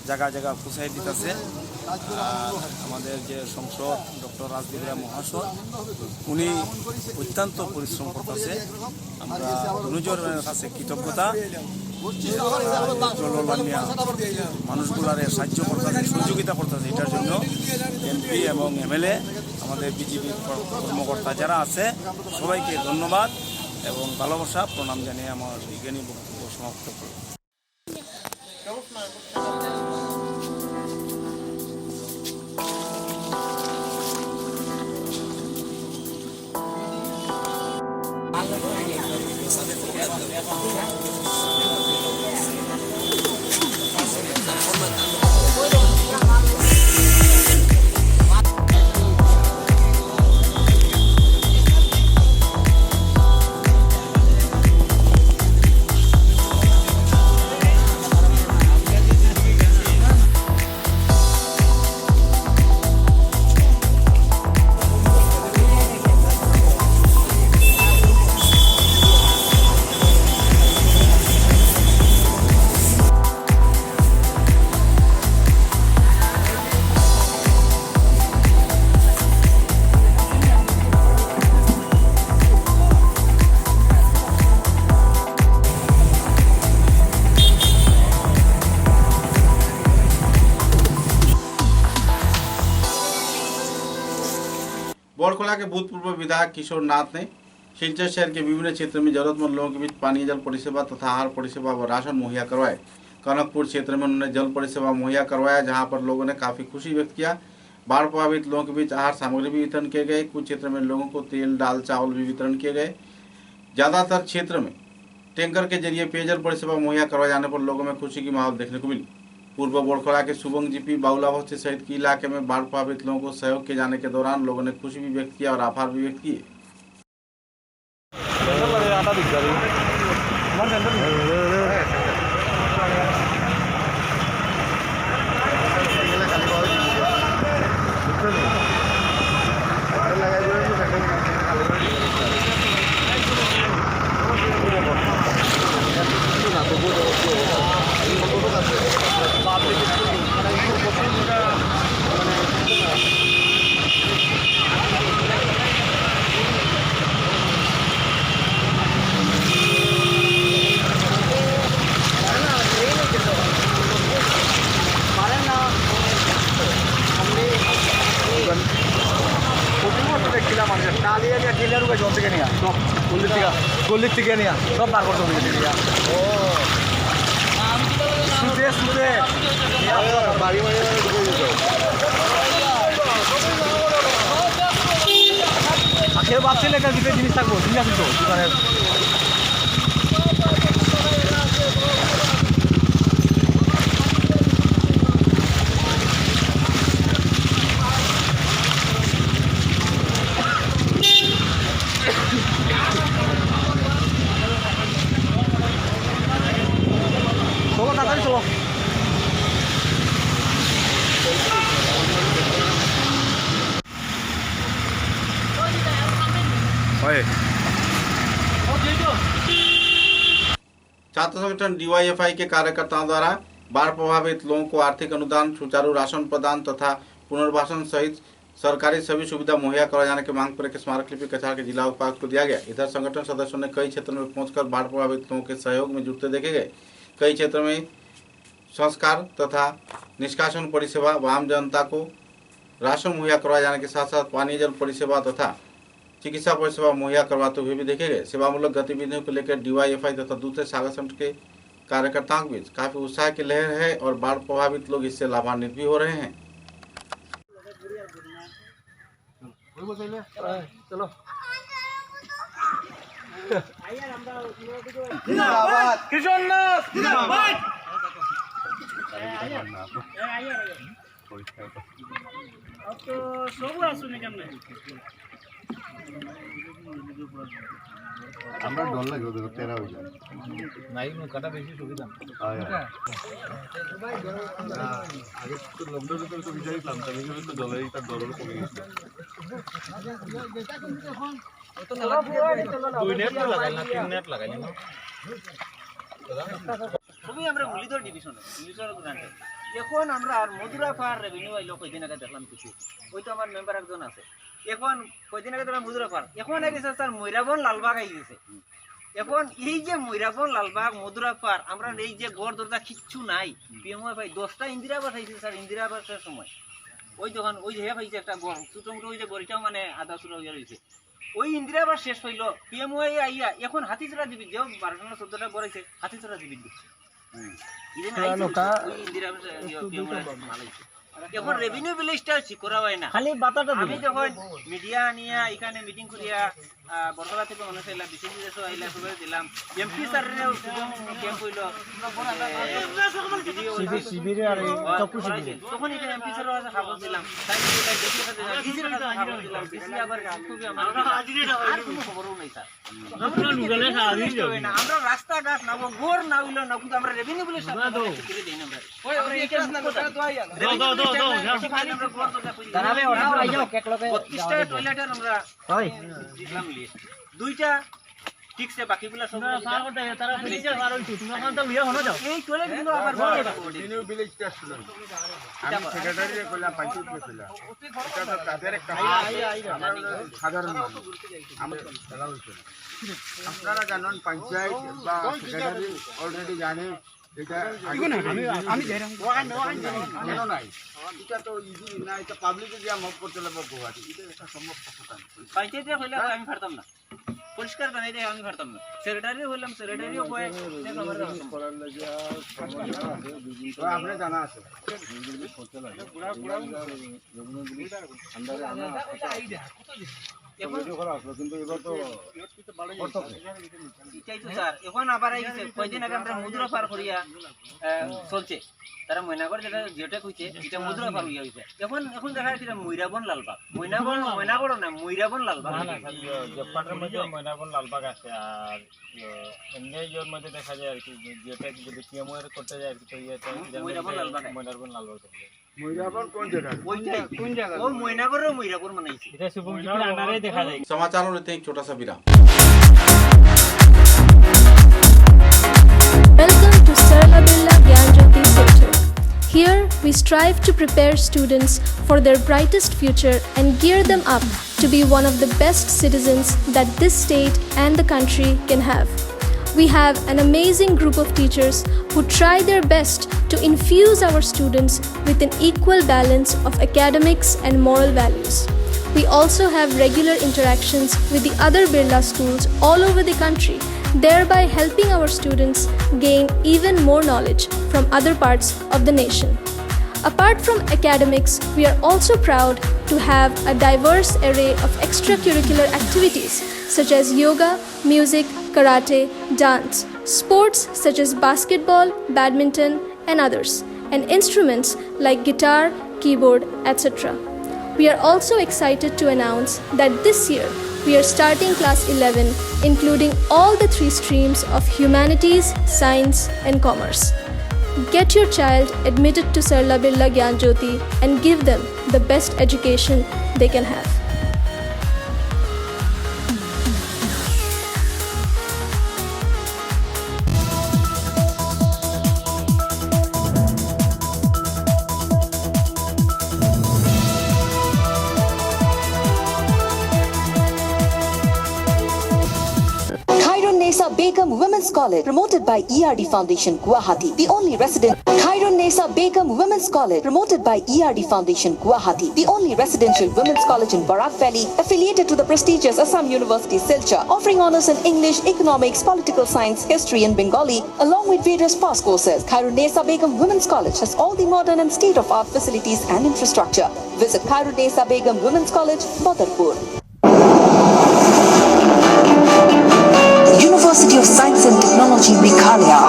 Speaker 7: জায়গা জায়গা পৌঁছাই দিতেছে। আর আমাদের যে সংসদ ডক্টর রাজদীপ রায় মহাশয়, উনি অত্যন্ত পরিশ্রম করতেছে। আমরা দুজনের কাছে কৃতজ্ঞতা, জলবানিয়া মানুষগুলার সাহায্য করতেছে, সহযোগিতা করতেছে। এটার জন্য এমপি এবং এমএলএ, আমাদের বিজেপির কর্মকর্তা যারা আছে, সবাইকে ধন্যবাদ এবং ভালোবাসা প্রণাম জানিয়ে আমার বিজ্ঞানী বক্তব্য সমাপ্ত করি।
Speaker 1: बड़खोला के भूतपूर्व विधायक किशोर नाथ ने सिलचर शहर के विभिन्न क्षेत्र में जरूरतमंद लोगों के बीच पानीय जल परिसेवा तथा आहार परिसेवा व राशन मुहैया करवाए। कनकपुर क्षेत्र में उन्होंने जल परिसेवा मुहैया करवाया, जहां पर लोगों ने काफी खुशी व्यक्त किया। बाढ़ प्रभावित लोगों के बीच आहार सामग्री भी वितरण किए गए। कुछ क्षेत्र में लोगों को तेल, दाल, चावल भी वितरण किए गए। ज़्यादातर क्षेत्र में टैंकर के जरिए पेयजल परिसेवा मुहैया करवाए जाने पर लोगों में खुशी की माहौल देखने को मिली। पूर्व बड़खोला के सुबंग जीपी, बाउला बस्ती सहित के इलाके में बाढ़ प्रभावित लोगों को सहयोग किए जाने के दौरान लोगों ने खुशी भी व्यक्त किया और आभार भी व्यक्त किए। छात्र संगठन डीवाईएफआई के कार्यकर्ताओं द्वारा बाढ़ प्रभावित लोगों को आर्थिक अनुदान, सुचारू राशन प्रदान तथा पुनर्वासन सहित सरकारी सभी सुविधा मुहैया कराए जाने की मांग पर एक स्मारक लिपि कछार के जिला उपायुक्त को दिया गया। इधर संगठन सदस्यों ने कई क्षेत्रों में पहुंचकर बाढ़ प्रभावित लोगों के सहयोग में जुटते देखे गए। कई क्षेत्रों में संस्कार तथा निष्कासन परिसेवा व आम जनता को राशन मुहैया करवाए जाने के साथ साथ पानी जल परिसेवा तथा चिकित्सा परिसेवा मुहैया करवाते हुए भी देखे गए। सेवामूलक गतिविधियों को लेकर डीवाईएफआई तथा दूसरे सागर संगठन के कार्यकर्ताओं के बीच काफी उत्साह की लहर है और बाढ़ प्रभावित लोग इससे लाभान्वित भी हो रहे हैं।
Speaker 5: আমরা ডর লাগে ওদের তেরা হয়ে যায় নাই কাটা বেশি সুবিধা আগে তো লকডাউনে তো বিচারিলাম তাহলে তো ডলারই তার ডলার কমে গেছে দুই নেট লাগাইলা তিন নেট লাগাইলা না
Speaker 11: সবই আমরা মুলিধর ডিভিশনে মুলিধর গ্রান্টে এখন আমরা আর মধুরা পার রেভিনিউ আইলো কয়দিন আগে দেখলাম কিছু ওই তো আমার মেম্বার একজন আছে এখন কয়দিন আগে দেখলাম মধুরা পার এখন আগে স্যার ময়রাবন লালবাগ আই গেছে এখন এই যে ময়রাবন লালবাগ মধুরা পার আমরা এই যে গড় দরজা কিচ্ছু নাই পিএমও ভাই 10টা ইন্দিরা আবাস আইছে স্যার ইন্দিরা আবাসের সময় ওই যখন ওই যে পাইছে একটা গড় ছোটমোটো ওই যে গড়িটাও মানে আধা সুরা হয়ে রয়েছে ওই ইন্দিরা আবাস শেষ হইল পিএমও আইয়া এখন হাতিছড়া দিবি যে 12টা না 14টা গড়াইছে হাতিছড়া দিবি দিচ্ছে এখন রেভিনিউ ভিলেজটা করা হয় না খালি বাতাটা আমি যখন মিডিয়া নিয়ে এখানে মিটিং করিয়া বরকলা থেকে মানুষ এলা বিসিবি দেশ আইলা সবাই দিলাম এমপি স্যারেও ক্যাম্প হইল শিবিরে আর চক্কু শিবিরে তখন এখানে এমপি স্যারও খবর দিলাম তাই খবর দিলাম বিসি আবার খুবই আমার আর কোনো খবরও নাই স্যার আমরা রাস্তাঘাট না গোর না হইলো না কিন্তু আমরা রেভিনিউ ভিলেজ করে দেই না ওই দুইটা ঠিকছে বাকিগুলা সব এই চলে গেল আবার
Speaker 5: সাধারণ আপনারা জানেন পঞ্চায়েত বা সেক্রেটারি অলরেডি জানে
Speaker 11: পঞ্চায়েতে হইলে আমি পারতাম না, পরিষ্কার বানাইতে আমি পারতাম না, সেক্রেটারি হইলাম, সেক্রেটারিও কয়
Speaker 9: আপনার জানা আছে
Speaker 11: এটাই তো স্যার। এখন আবার কয়দিন আগে আমরা মুদ্রা পার করিয়া চলছে, তারা ময়নাগড় যেটা কইছে এটা মুদ্রা পার হইয়া হইছে। এখন এখন দেখা যাচ্ছে ময়রাবন লালবাগ, ময়নাগড় না ময়রাবন লালবাগ।
Speaker 12: জবকার্ডের মধ্যে ময়নাবন লালবাগ আছে, আর এমনি ইয়ের মধ্যে দেখা যায় আর কি, যেটা যদি পিএমওর করতে যায় আর কি, তো ইয়েটা
Speaker 11: ময়রাবন লালবাগ,
Speaker 12: ময়নাবন লালবাগ।
Speaker 9: ময়রাবন কোন জায়গা?
Speaker 11: ওইটাই কোন জায়গা? ও ময়নাগড়ের ময়রাবন বানাইছে।
Speaker 12: এটা সুবর্ণপুর আন্ডারে দেখা যায়।
Speaker 1: समाचारों लेते हैं एक छोटा सा विराम।
Speaker 13: Welcome to Sarla Birla Gyanjyoti Center. Here, we strive to prepare students for their brightest future and gear them up to be one of the best citizens that this state and the country can have. We have an amazing group of teachers who try their best to infuse our students with an equal balance of academics and moral values. We also have regular interactions with the other Birla schools all over the country, thereby helping our students gain even more knowledge from other parts of the nation. Apart from academics, we are also proud to have a diverse array of extracurricular activities such as yoga, music, karate, dance, sports such as basketball, badminton, and others, and instruments like guitar, keyboard, etc. We are also excited to announce that this year we are starting class 11, including all the 3 streams of humanities, science, and commerce. Get your child admitted to Sarla Birla Gyanjyoti and give them the best education they can have.
Speaker 14: Khairun-Nisa Begum Women's College, promoted by ERD Foundation, Guwahati, the only resident. Khairun-Nisa Begum Women's College, promoted by ERD Foundation, Guwahati, the only residential women's college in Barak Valley, affiliated to the prestigious Assam University, Silchar, offering honors in English, economics, political science, history, and Bengali, along with various past courses. Khairun-Nisa Begum Women's College has all the modern and state-of-art facilities and infrastructure. Visit Khairun-Nisa Begum Women's College, Badarpur. University of Science and Technology, Meghalaya.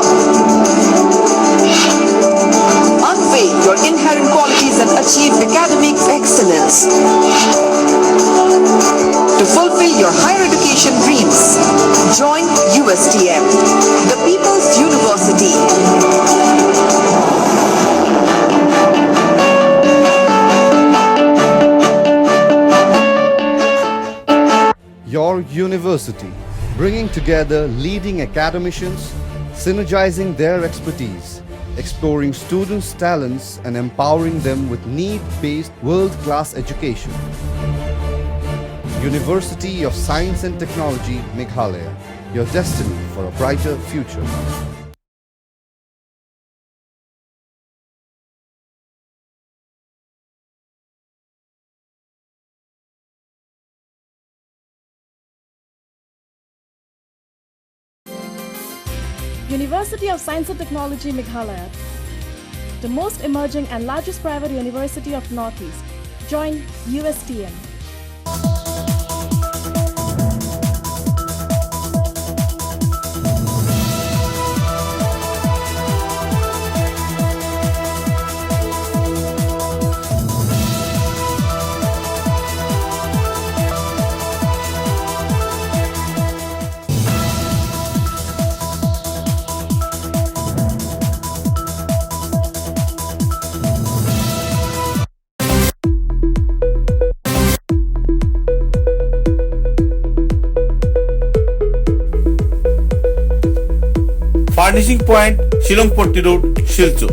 Speaker 14: Unveil your inherent qualities and achieve academic excellence. To fulfill your higher education dreams, join USTM, the People's University.
Speaker 6: Your university, bringing together leading academicians, synergizing their expertise, exploring students' talents and empowering them with need-based world-class education. University of Science and Technology, Meghalaya, your destiny for a brighter future.
Speaker 13: University of Science and Technology, Meghalaya, the most emerging and largest private university of Northeast. Join USTM.
Speaker 1: Furnishing point, Shillongpatti road, Silchar.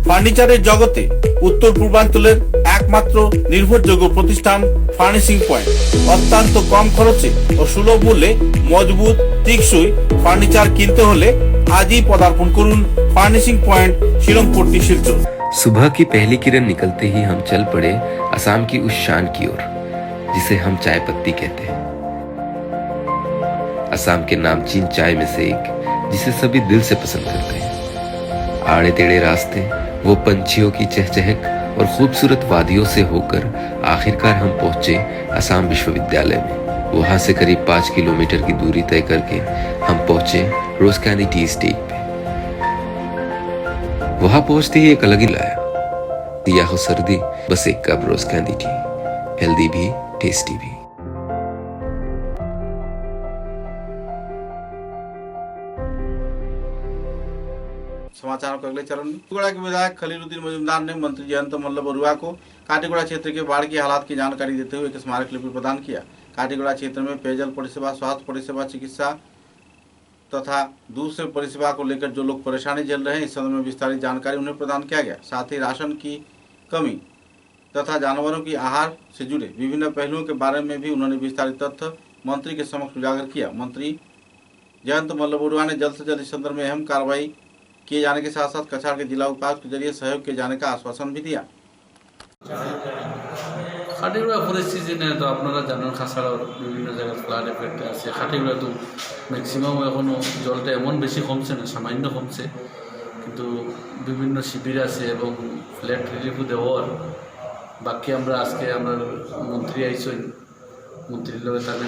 Speaker 1: ফার্নিচারের জগতে উত্তর পূর্বাঞ্চলের একমাত্র নির্ভরযোগ্য প্রতিষ্ঠান furnishing point. অত্যন্ত কম খরচে ও সুলভ মূল্যে মজবুত টেকসই ফার্নিচার কিনতে হলে আজই পদার্পণ করুন ফার্নিশিং পয়েंट শিলংপট্টি শিলচর।
Speaker 15: सुबह की पहली किरण निकलते ही हम चल पड़े असम की उस शान की ओर जिसे हम चाय पत्ती कहते हैं। असम के नामचीन चाय में से एक जिसे सभी दिल से पसंद करते हैं। आड़े टेढ़े रास्ते, वो पंछियों की चहचहक और खूबसूरत वादियों से होकर आखिरकार हम पहुंचे असम विश्वविद्यालय में। वहां से करीब 5 किलोमीटर की दूरी तय करके हम पहुंचे रोज कैंडी टी स्टेट पे। वहां पहुंचते ही एक अलग ही लाया, या हो सर्दी बस एक कप रोज कैंडी टी, हेल्दी भी टेस्टी भी।
Speaker 1: समाचारों के अगले चरण में काटीगुड़ा के विधायक खलीलुद्दीन मजूमदार ने मंत्री जयंत मल्ल बरुआ को काटीगुड़ा क्षेत्र के बाढ़ की हालात की जानकारी देते हुए एक स्मारक लिपि प्रदान किया। काटीगुड़ा क्षेत्र में पेयजल परिसेवा, स्वास्थ्य परिसेवा, चिकित्सा तथा दूसरे परिसेवा को लेकर जो लोग परेशानी झेल रहे हैं, इस संबंध में विस्तारित जानकारी उन्हें प्रदान किया गया। साथ ही राशन की कमी तथा जानवरों की आहार से जुड़े विभिन्न पहलुओं के बारे में भी उन्होंने विस्तारित तथ्य मंत्री के समक्ष उजागर किया। मंत्री जयंत मल्ल बरुआ ने जल्द से जल्द इस संदर्भ में अहम कार्रवाई किए जाने के साथ साथ कछार के जिला उपायुक्त के जरिए सहयोग किए जाने का आश्वासन भी दिया।
Speaker 16: খাটিগুড়া ফরেস্ট সিজনে তো আপনারা জানেন খাসাড়ার বিভিন্ন জায়গায় ফ্লাড এফেক্ট আছে। খাটিগুড়া তো ম্যাক্সিমাম এখনও জলটা এমন বেশি কমছে না, সামান্য কমছে, কিন্তু বিভিন্ন শিবির আছে এবং ফ্ল্যাট রিলিফও দেওয়ার বাকি। আমরা আজকে আমরা মন্ত্রী আইসই, মন্ত্রীর লগে তাদের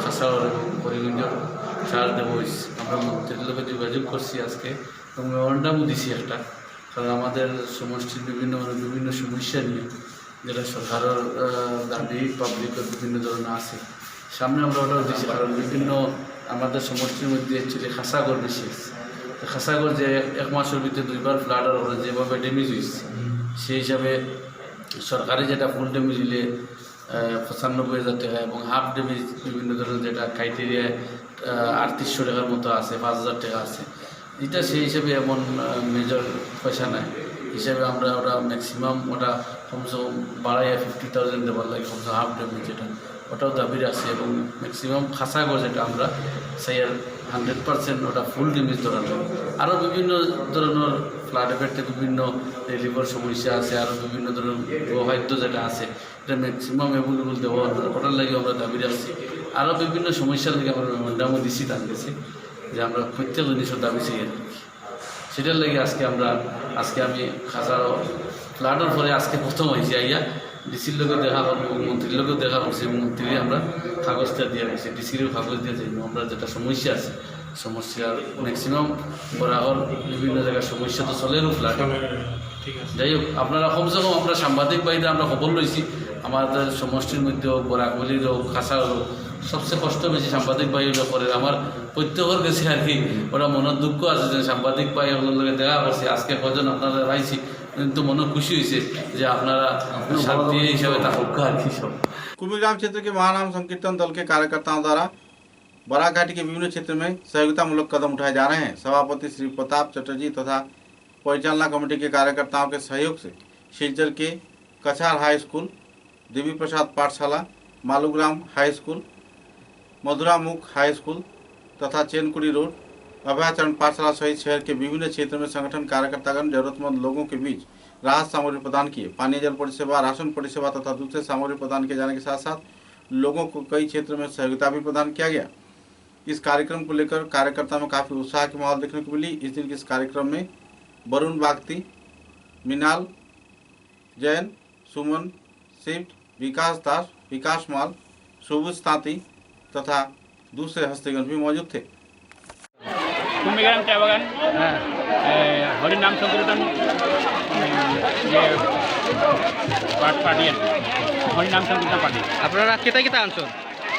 Speaker 16: খাসাড়ার এবং করিমগঞ্জের সার দেব, আমরা মন্ত্রীর লগে যোগাযোগ করছি আজকে এবং মেমোরেন্ডামও দিছি একটা। কারণ আমাদের সমষ্টির বিভিন্ন সমস্যা নিয়ে যেটা সরকারের দাবি পাবলিকের বিভিন্ন ধরনের আছে, সামনে আমরা ওটাও দিচ্ছি। কারণ বিভিন্ন আমাদের সমষ্টির মধ্যে অ্যাকচুয়ালি খাসাগর বেশি আছে। খাসাগর যে এক মাসের ভিতরে 2বার ফ্লাডের ওপরে যেভাবে ড্যামেজ হয়েছে, সেই হিসাবে সরকারি যেটা ফুল ড্যামেজ হলে 95,000 টাকা এবং হাফ ড্যামেজ বিভিন্ন ধরনের যেটা ক্রাইটেরিয়ায় 3800 টাকার মতো আছে, 5,000 টাকা আছে। এটা সেই হিসাবে এমন মেজর পয়সা নাই হিসাবে আমরা ওটা ম্যাক্সিমাম ওটা কমসে কম বাড়াইয়া 50,000 দেওয়ার লাগে, কমসে হাফ ড্যামেজ যেটা ওটাও দাবি রাখছে। এবং ম্যাক্সিমাম খাসাগর যেটা আমরা সেই 100% ওটা ফুল ড্যামেজ ধরা লাগে। আরও বিভিন্ন ধরনের ফ্লাড এফেক্টে বিভিন্ন রিলিফের সমস্যা আছে, আরও বিভিন্ন ধরনের গোখাদ্য যেটা আছে এটা ম্যাক্সিমাম অ্যাভেলেবল দেওয়া ওটার লাগে আমরা দাবি রাখছি। আরও বিভিন্ন সমস্যার লাগে আমরা মেমোরেন্ডামও দিছি তার কাছে যে আমরা প্রত্যেক জিনিসের দাবি চাই আর কি। সেটার লাগে আজকে আমি খাসার ফ্লাডের পরে আজকে প্রথম হয়েছি আইয়া ডিসির লোকেও দেখা করবো এবং মন্ত্রীর লোকেও দেখা করছি। মন্ত্রী আমরা কাগজটা দিয়ে গেছি, ডিসিরও কাগজ দিয়ে যাই। আমরা যেটা সমস্যা আছে সমস্যার ম্যাক্সিমাম বরাবর বিভিন্ন জায়গায় সমস্যা তো চলেরও ফ্লাড। যাই হোক, আপনারা কমসে কম আমরা সাংবাদিক বাইরে আমরা খবর লইছি আমাদের সমষ্টির মধ্যে হোক, বরাকবলির হোক, খাসার হোক, সবচেয়ে কষ্ট বেশি সাংবাদিক ভাইয়ের করে। আমার প্রত্যেকের গেছে আর কি, ওরা মনের দুঃখ আছে যে সাংবাদিক ভাই ওগুলোর লগে দেখা করছি। আজকে কজন আপনারা পাইছি, কিন্তু মনে খুশি হয়েছে যে আপনারা শান্তি হিসাবে থাকুক আর কি। सब
Speaker 1: कुंभीग्राम क्षेत्र के महानाम संकीर्तन दल के कार्यकर्ताओं द्वारा बराक घाटी के विभिन्न क्षेत्र में सहयोगितामूलक कदम उठाए जा रहे हैं। सभापति श्री प्रताप चटर्जी तथा परिचालना कमेटी के कार्यकर्ताओं के सहयोग से शिलचर के कछार हाई स्कूल, देवी प्रसाद पाठशाला, मालूग्राम हाई स्कूल, मधुरामुख हाई स्कूल तथा चैनकुड़ी रोड, अभयाचरण पाठशाला सहित शहर के विभिन्न क्षेत्र में संगठन कार्यकर्तागण जरूरतमंद लोगों के बीच राहत सामग्री प्रदान किए। पानीय जल परिसेवा, राशन परिसेवा तथा दूसरे सामग्री प्रदान किए जाने के साथ साथ लोगों को कई क्षेत्र में सहयोगिता भी प्रदान किया गया। इस कार्यक्रम को लेकर कार्यकर्ता में काफ़ी उत्साह की माहौल देखने को मिली। इस दिन के इस कार्यक्रम में वरुण बागती, मिनाल जैन, सुमन शिफ्ट, विकास दास, विकास माल, सुबुज तांती तथा दूसरे हस्तीगण भी मौजूद थे।
Speaker 4: कुंभीग्राम चाय बागान हरिनाम संकीर्तन पार्टी আছে, হরিনাম সংকীর্তন পার্টি।
Speaker 11: আপনারা কেতা কেতা আনছেন?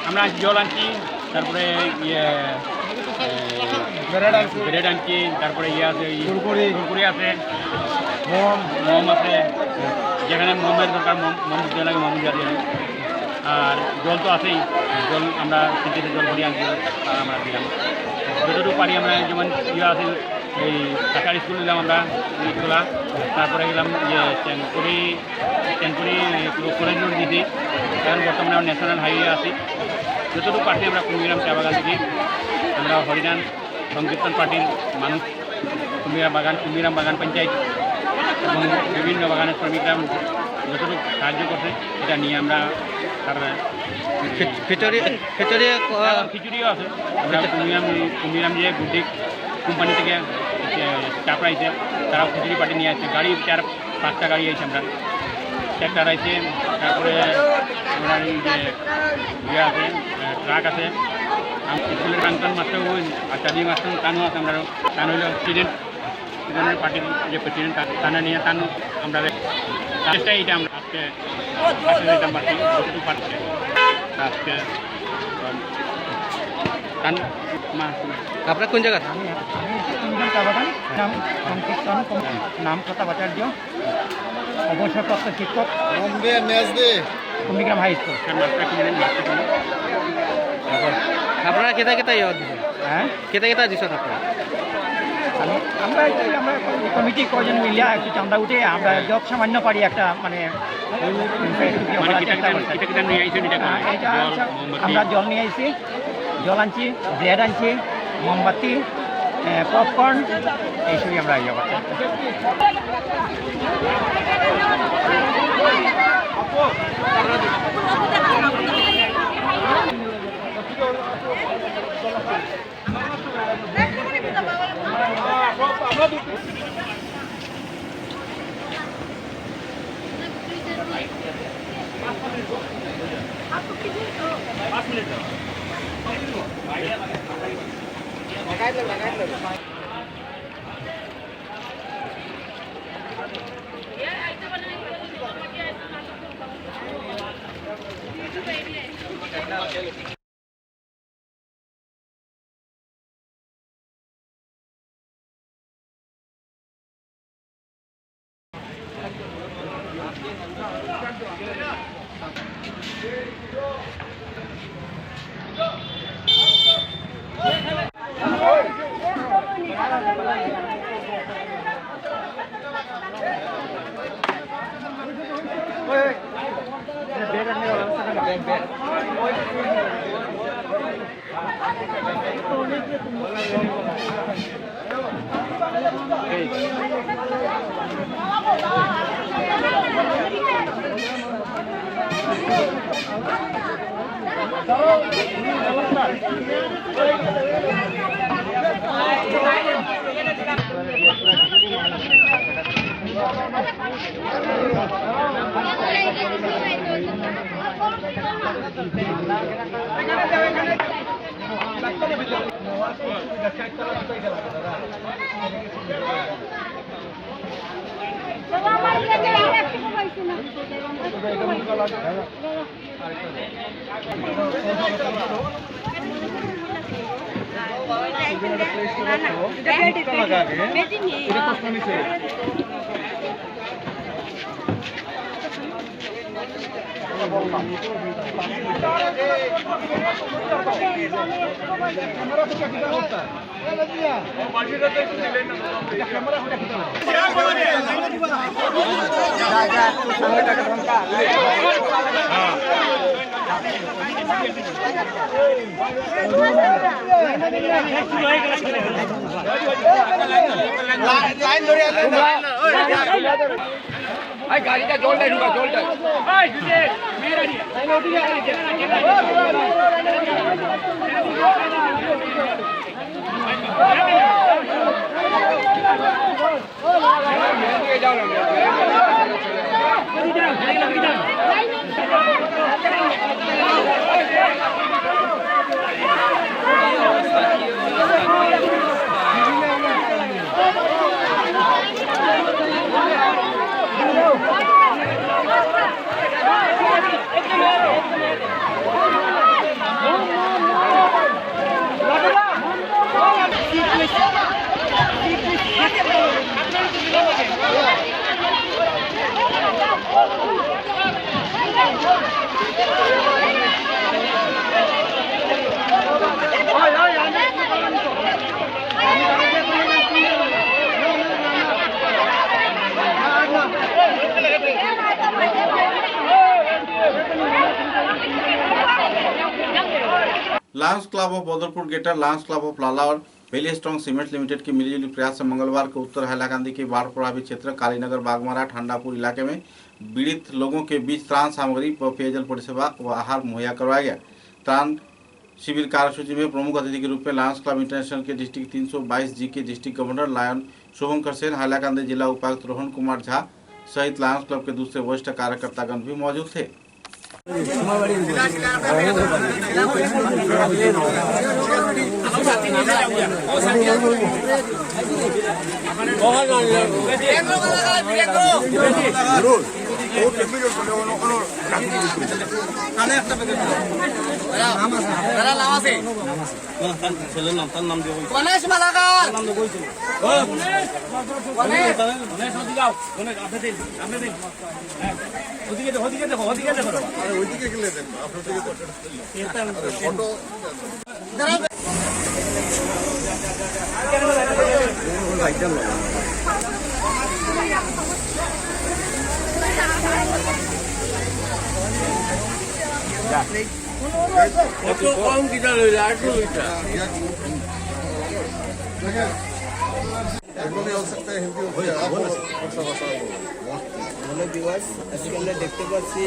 Speaker 4: আমরা জল আনছি, তারপরে ব্রেড আনছি, তারপরে আছে কুরকুরি আছে, মোম আছে, যেখানে মোমের দরকার মোম দিতে লাগে মোম দিয়ে দিলাম। আর জল তো আছেই, জল আমরা সিটিতে জল ভরি আনছি, আমরা দিলাম যতটুকু পারি। আমরা যেমন আছে এই কাছাড় স্কুল দিলাম আমরা স্কুলা, তারপরে গেলাম চেনকুড়ি কলেজ রোড দিছি, কারণ বর্তমানে আমরা ন্যাশনাল হাইওয়ে আছি। যতটুকু পারছি আমরা কুম্ভীগ্রাম চা বাগান থেকে আমরা হরিনাম সংকীর্তন পার্টির মানুষ কুমিরাম বাগান পঞ্চায়েত এবং বিভিন্ন বাগানের শ্রমিকরা যতটুকু সাহায্য করছে এটা নিয়ে আমরা খিচুড়িও আছে। আমরা কুমিরাম যে গুড্ডিক কোম্পানি থেকে চাপড়াইছে তারাও খিচুড়ি পার্টি নিয়ে আসছে। গাড়ি 4-5টা গাড়ি আছে, আমরা ট্র্যাক্টর আছে, তারপরে ওনার যে ইয়ে আছে ট্রাক আছে। স্কুলের কান্তন মাস্টার ওই আচার্য মাস্টার তানও আছে। আমরা তান হইল স্টুডেন্টের পার্টির যে প্রেসিডেন্ট তানা নিয়ে তান আমরা চেষ্টা এইটা আমরা আজকে যেতাম পারছি যতটুকু পারছে আজকে তান
Speaker 17: আপনার কোন জায়গা?
Speaker 11: আমি চা বাগান, নাম সংকীর্তন, নাম কথাবাচার্য, অবসরপ্রাপ্ত শিক্ষক, কুমিগ্রাম হাই স্কুল।
Speaker 17: আপনারা কেতা কেতা ইয়ে দিচ্ছেন?
Speaker 11: হ্যাঁ,
Speaker 17: কেতা কেতা দিচ্ছেন আপনারা?
Speaker 11: আমরা কমিটি কজন মিলিয়া একটু চান্দা উঠে আমরা যত সামান্য পারি একটা মানে আমরা জল নিয়ে আইছি, জল আনছি, ব্রেড আনছি, মোমবাতি, পপকর্ন, এইসবই আমরা ইয়ে করছি।
Speaker 17: গাড়িটা জলটাই ঢুকা, জলটাই
Speaker 1: lions club of Badarpur greater, lions club of लालावर पहले स्ट्रॉन्ग सीमेंट लिमिटेड की मिलीजुली प्रयास से मंगलवार को उत्तर हैलाकांदी के बाढ़ प्रभावित क्षेत्र कालीनगर बागमारा ठंडापुर इलाके में पीड़ित लोगों के बीच त्राण सामग्री व पेयजल परिसेवा व आहार मुहैया करवाया गया। त्राण शिविर कार्यसूची में प्रमुख अतिथि के रूप में लायंस क्लब इंटरनेशनल के डिस्ट्रिक्ट 322 जी के डिस्ट्रिक्ट गवर्नर लायन शुभंकर सेन, हैलाकांदी जिला उपायुक्त रोहन कुमार झा सहित लायंस क्लब के दूसरे वरिष्ठ कार्यकर्तागण भी मौजूद थे।
Speaker 17: देखते पाচ্ছি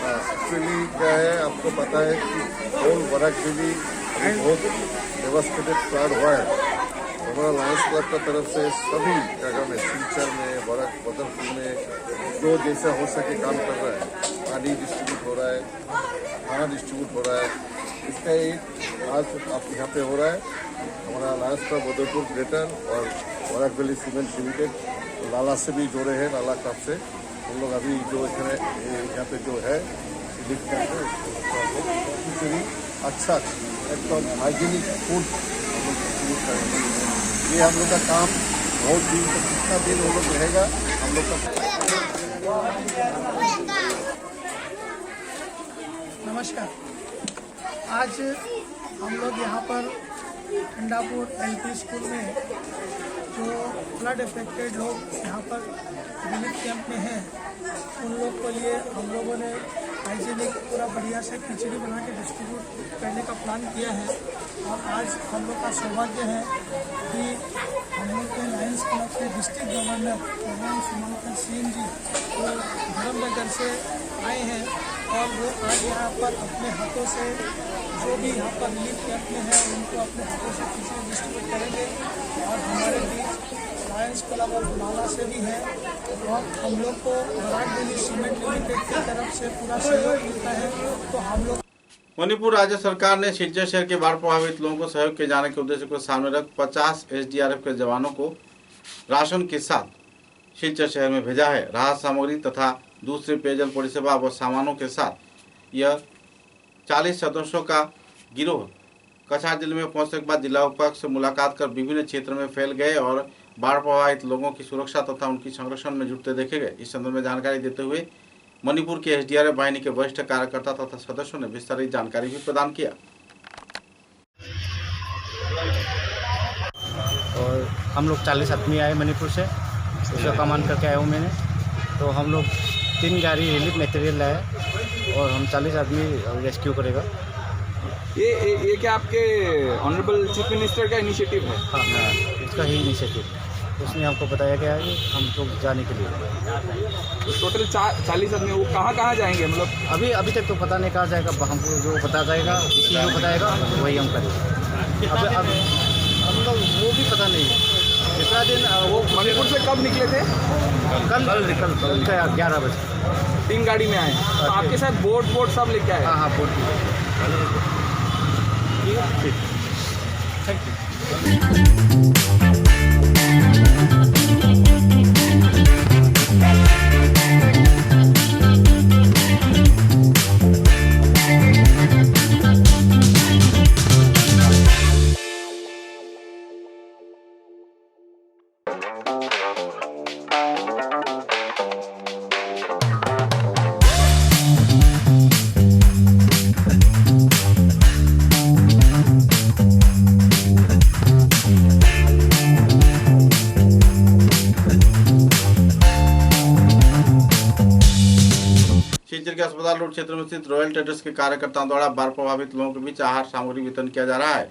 Speaker 5: एक्चुअली क्या है, आपको पता है कि होल बराकवेली बहुत डेवास्टेटेड फ्लड हुआ है। हमारा लायंस क्लब का तरफ से सभी जगह में सिलचर में बदरपुर में जो जैसा हो सके काम कर रहा है। पानी डिस्ट्रीब्यूट हो रहा है, खाना डिस्ट्रीब्यूट हो रहा है। इसका एक आज आप यहाँ पे हो रहा है। हमारा लायंस क्लब बदरपुर ग्रेटर और बराकवेली सीमेंट लिमिटेड लाला से भी जोड़े हैं। लाला क्लब से हम लोग अभी जो यहाँ पे जो है लिख करते हैं अच्छा एकदम हाइजीनिक फूड हम लोग डिस्ट्रीब्यूट करेंगे। ये हम लोग का काम बहुत दिन तक कितना दिन हम लोग रहेगा हम लोग का।
Speaker 18: नमस्कार, आज हम लोग यहाँ पर ठंडापुर एलपी स्कूल में जो फ्लड इफेक्टेड लोग यहाँ पर रिलीफ कैंप में हैं उन लोग के लिए हम लोगों ने हाइजीनिक पूरा बढ़िया से खिचड़ी बना के डिस्ट्रीब्यूट करने का प्लान किया है। और आज हम लोग का सौभाग्य है कि हम लोग के लायंस क्लब के डिस्ट्रिक्ट गवर्नर शुभंकर सेन जी वो धर्मनगर से आए हैं और वो आज यहाँ पर अपने हाथों से जो भी यहाँ पर रिलीफ कैंप में है उनको अपने हाथों से खिचड़ी डिस्ट्रीब्यूट करेंगे। और हमारे बीच लायंस क्लब और नाला से भी है और हम लोग को बराकवेली सीमेंट लिमिटेड की तरफ से पूरा सहयोग मिलता है। तो हम लोग
Speaker 1: मणिपुर राज्य सरकार ने सिलचर शहर के बाढ़ प्रभावित लोगों को सहयोग किए जाने के उद्देश्य को सामने रख 50 SDRF के जवानों को राशन के साथ सिलचर शहर में भेजा है। राहत सामग्री तथा दूसरे पेयजल परिसेवा व सामानों के साथ यह 40 सदस्यों का गिरोह कछार जिले में पहुंचने के बाद जिला उपायुक्त से मुलाकात कर विभिन्न क्षेत्र में फैल गए और बाढ़ प्रभावित लोगों की सुरक्षा तथा उनकी संरक्षण में जुटते देखे गए। इस संदर्भ में जानकारी देते हुए मणिपुर के SDRF वाहिनी के वरिष्ठ कार्यकर्ता तथा सदस्यों ने विस्तारित जानकारी भी प्रदान किया।
Speaker 12: और हम लोग 40 आदमी आए मणिपुर से, उसका कमान करके आया हूँ मैंने। तो हम लोग 3 गाड़ी रिलीफ मटेरियल लाए और हम 40 आदमी रेस्क्यू करेगा।
Speaker 19: ये क्या आपके ऑनरेबल चीफ मिनिस्टर का इनिशिएटिव है?
Speaker 12: हाँ, इसका ही इनिशिएटिव, उसने हमको बताया गया है हम लोग जाने के लिए।
Speaker 19: तो टोटल 40 आदमी वो कहाँ जाएंगे? मतलब
Speaker 12: अभी तक तो पता नहीं कहाँ जाएगा, हमको जो पता जाएगा इसी जो बताएगा वही हम करेंगे। अब हम लोग वो भी पता नहीं है कितना दिन। वो
Speaker 19: मणिपुर से कब निकले थे?
Speaker 12: कल 11 बजे
Speaker 19: 3 गाड़ी में आए। तो आपके साथ बोट सब लेके आए?
Speaker 12: हाँ बोट। ठीक, थैंक
Speaker 1: बाजार रोड क्षेत्र में स्थित रॉयल ट्रेडर्स के कार्यकर्ताओं द्वारा बाढ़ प्रभावित लोगों के बीच आहार सामग्री वितरण किया जा रहा है।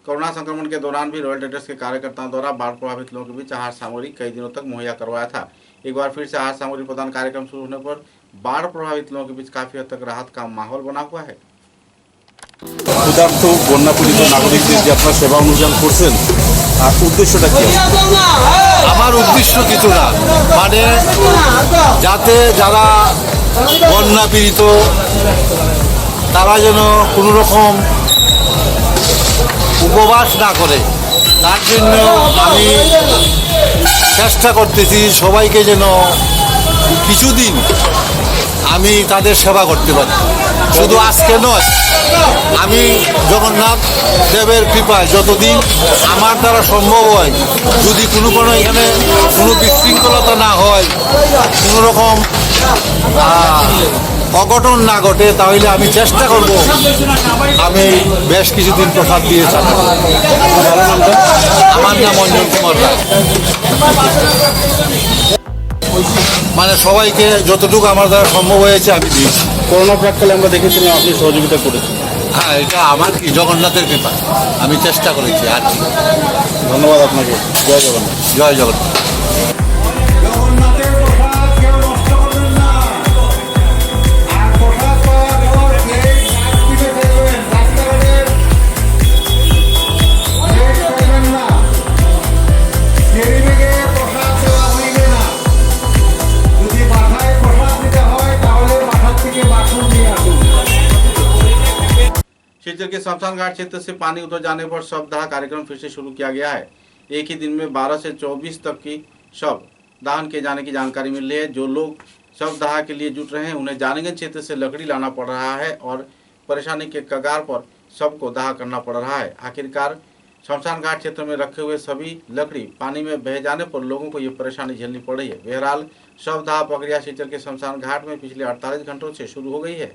Speaker 1: कोरोना संक्रमण के दौरान भी रॉयल ट्रेडर्स के कार्यकर्ताओं द्वारा बाढ़ प्रभावित लोगों के बीच आहार सामग्री कई दिनों तक मुहैया करवाया था। एक बार फिर से आहार सामग्री प्रदान कार्यक्रम शुरू होने पर बाढ़ प्रभावित लोगों के बीच काफी हद तक राहत का माहौल बना हुआ है।
Speaker 9: ক্ষুধার্ত বন্যাপীড়িত নাগরিকদের যে আপনারা সেবা অনুযান করছেন আর উদ্দেশ্যটা কি?
Speaker 5: আমার উদ্দেশ্য কিছু না, মানে যাতে যারা বন্যা পীড়িত তারা যেন কোনো রকম উপবাস না করে, তার জন্য আমি চেষ্টা করতেছি সবাইকে যেন কিছুদিন আমি তাদের সেবা করতে পারি। শুধু আজকে নয়, আমি জগন্নাথ দেবের কৃপায় যতদিন আমার দ্বারা সম্ভব হয়, যদি কোনো এখানে কোনো বিশৃঙ্খলতা না হয়, কোনো রকম অঘটন না ঘটে, তাহলে আমি চেষ্টা করব আমি বেশ কিছুদিন প্রসাদ দিয়ে চালাবো। আমার নাম অঞ্জন কুমার রায়। মানে সবাইকে যতটুকু আমার দ্বারা সম্ভব হয়েছে আমি দিয়েছি।
Speaker 9: করোনা প্রাককালে আমরা দেখেছিলাম আপনি সহযোগিতা করেছেন।
Speaker 5: হ্যাঁ, এটা আমার কি জগন্নাথের কৃপা, আমি চেষ্টা করেছি আর কি।
Speaker 9: ধন্যবাদ আপনাকে। জয় জগন্নাথ।
Speaker 5: জয় জগন্নাথ।
Speaker 1: शिवचर के शमशान घाट क्षेत्र से पानी उतर जाने पर शवदाह कार्यक्रम फिर से शुरू किया गया है। एक ही दिन में 12 से 24 तक की शव दाहन किए जाने की जानकारी मिल रही है। जो लोग शवदाह के लिए जुट रहे हैं उन्हें जानीगंज क्षेत्र से लकड़ी लाना पड़ रहा है और परेशानी के कगार पर शव को दाह करना पड़ रहा है। आखिरकार शमशान घाट क्षेत्र में रखे हुए सभी लकड़ी पानी में बह जाने पर लोगों को ये परेशानी झेलनी पड़ रही है। बहरहाल शवदाह प्रक्रिया शिवचर के शमशान घाट में पिछले 48 घंटों से शुरू हो गई है।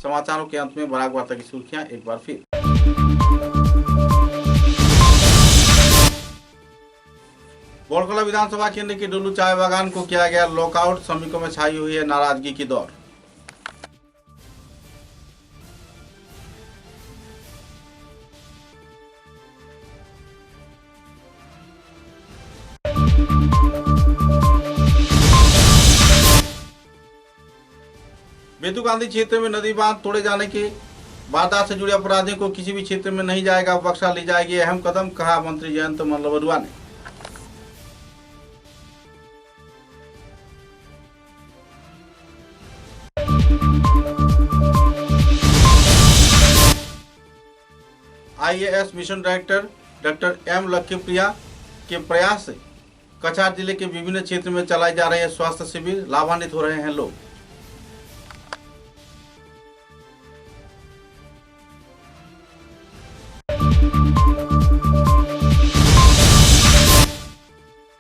Speaker 1: समाचारों के अंत में बराक वार्ता की सुर्खियां एक बार फिर। बोड़खला विधानसभा केंद्र के डुल्लू चाय बागान को किया गया लॉकआउट, श्रमिकों में छाई हुई है नाराजगी की दौर। बेतु गांधी क्षेत्र में नदी बांध तोड़े जाने के वारदात से जुड़े अपराधियों को किसी भी क्षेत्र में नहीं जाएगा बख्शा, ली जाएगी अहम कदम, कहा मंत्री जयंत मल्लबरुआ ने। IAS mission director doctor M Lakshmipriya के प्रयास से कछार जिले के विभिन्न क्षेत्र में चलाए जा रहे स्वास्थ्य शिविर, लाभान्वित हो रहे हैं लोग।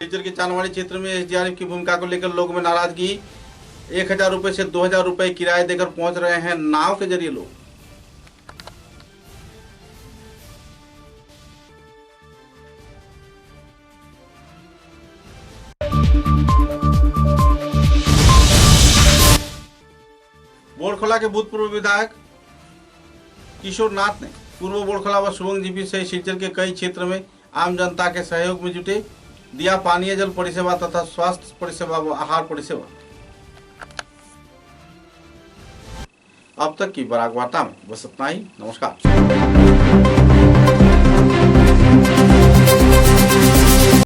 Speaker 1: शिवचर के चांदवाड़ी क्षेत्र में SDRF की भूमिका को लेकर लोगों में नाराजगी। 1000 रुपए से 2000 रुपए किराए देकर पहुंच रहे हैं नाव के जरिए लोग। बोड़खला के भूतपूर्व विधायक किशोर नाथ ने पूर्व बोड़खला व सुबंग जीपी से शिवचर के कई क्षेत्र में आम जनता के सहयोग में जुटे, दिया पानीय जल परिसेवा तथा स्वास्थ्य परिसेवा व आहार परिसेवा। अब तक की बराक वार्ता में बस इतना ही। नमस्कार।